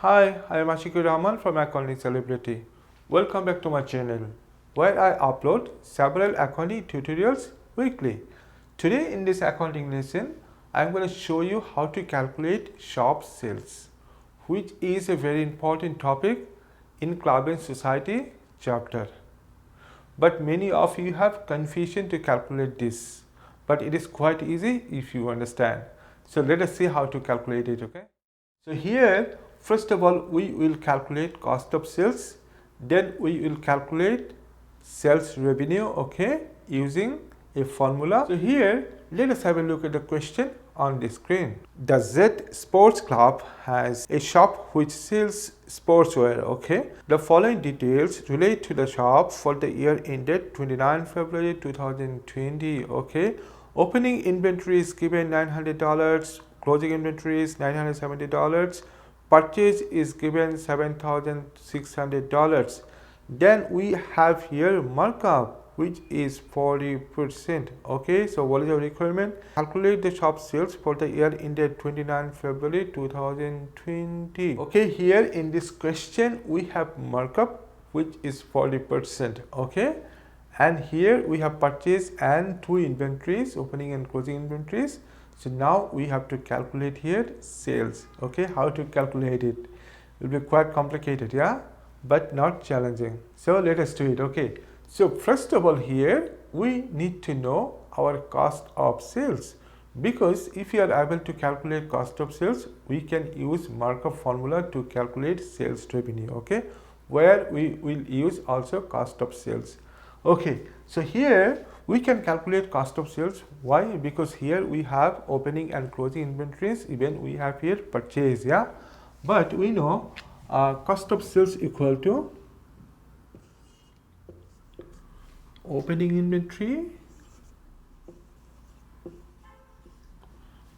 Hi, I am Ashikur Rahman from Accounting Syllabuses. Welcome back to my channel, where I upload several accounting tutorials weekly. Today in this accounting lesson, I am going to show you how to calculate shop sales, which is a very important topic in Club and Society chapter. But many of you have confusion to calculate this, but it is quite easy if you understand. So let us see how to calculate it, okay? So here, first of all, we will calculate cost of sales, then we will calculate sales revenue, okay, using a formula. So here, let us have a look at the question on the screen. The Z Sports Club has a shop which sells sportswear, okay. The following details relate to the shop for the year ended 29 February 2020, okay. Opening inventory is given $900, closing inventory is $970, purchase is given $7,600. Then we have here markup, which is 40%, okay. So what is the requirement? Calculate the shop sales for the year ended 29 February 2020. Okay, here in this question we have markup, which is 40%, okay. And here we have purchase and two inventories, opening and closing inventories. So now we have to calculate here sales, okay. How to calculate it? It will be quite complicated, yeah, but not challenging. So let us do it, okay. So first of all, here we need to know our cost of sales, because if you are able to calculate cost of sales, we can use markup formula to calculate sales revenue, okay, where we will use also cost of sales. Okay, so here we can calculate cost of sales. Why? Because here we have opening and closing inventories, even we have here purchase, yeah. But we know cost of sales equal to opening inventory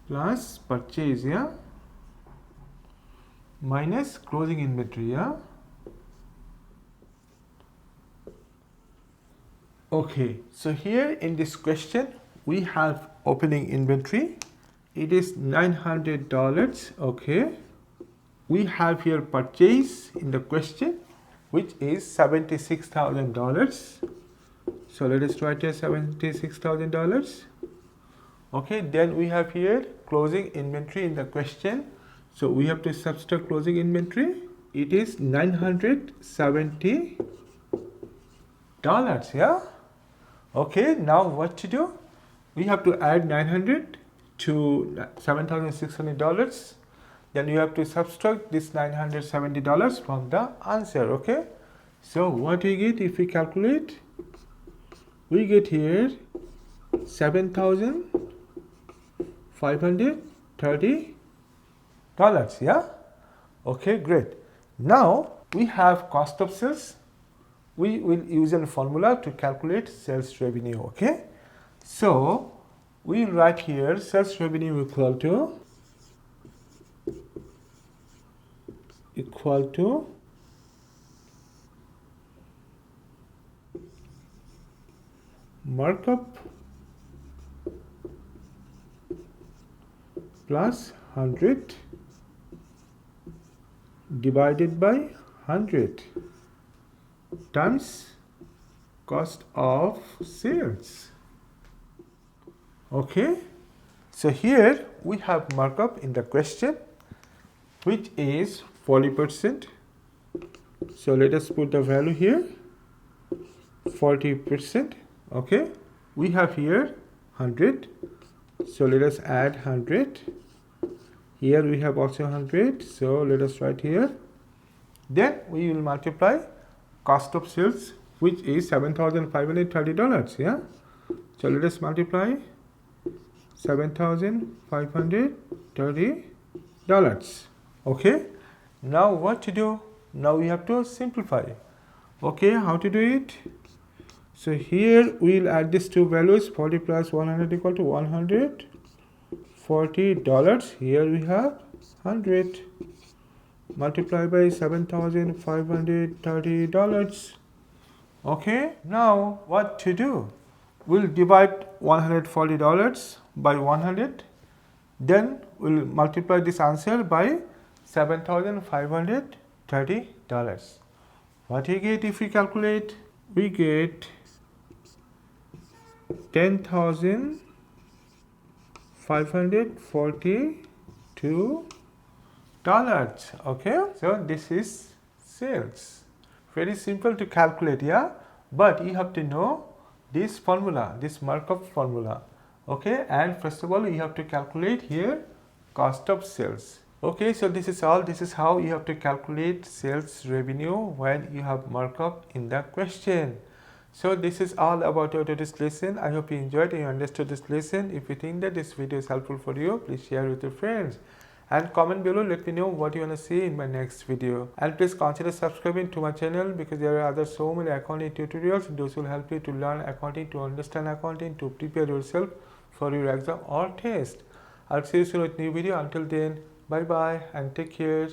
plus purchase, yeah, minus closing inventory, yeah. Okay, so here in this question we have opening inventory, it is $900, okay. We have here purchase in the question, which is $76,000. So let us write here $76,000. Okay, then we have here closing inventory in the question. So we have to subtract closing inventory. It is $970, yeah. Okay, now what to do? We have to add 900 to $7,600. Then you have to subtract this $970 from the answer, okay. So what we get if we calculate? We get here $7,530, yeah. Okay, great. Now we have cost of sales. We will use a formula to calculate sales revenue, okay. So we will write here sales revenue equal to markup plus 100 divided by 100 times cost of sales, okay. So here we have markup in the question, which is 40%. So let us put the value here, 40%, okay. We have here 100, so let us add 100. Here we have also 100, so let us write here. Then we will multiply cost of sales, which is $7,530, yeah. So let us multiply $7,530, okay. Now what to do? Now we have to simplify, okay. How to do it? So here we will add these two values, 40 plus 100 equal to $140. Here we have 100 multiply by $7,530, okay. Now what to do? We'll divide $140 by 100, then we'll multiply this answer by $7,530. What do you get if we calculate? We get $10,542. Okay, so this is sales. Very simple to calculate, yeah, but you have to know this formula, this markup formula. Okay, and first of all you have to calculate here cost of sales. Okay, so this is all. This is how you have to calculate sales revenue when you have markup in the question. So this is all about today's lesson. I hope you enjoyed and you understood this lesson. If you think that this video is helpful for you, please share with your friends and comment below. Let me know what you want to see in my next video, and please consider subscribing to my channel because there are so many accounting tutorials. Those will help you to learn accounting, to understand accounting, to prepare yourself for your exam or test. I'll see you soon with new video. Until then, bye bye and take care.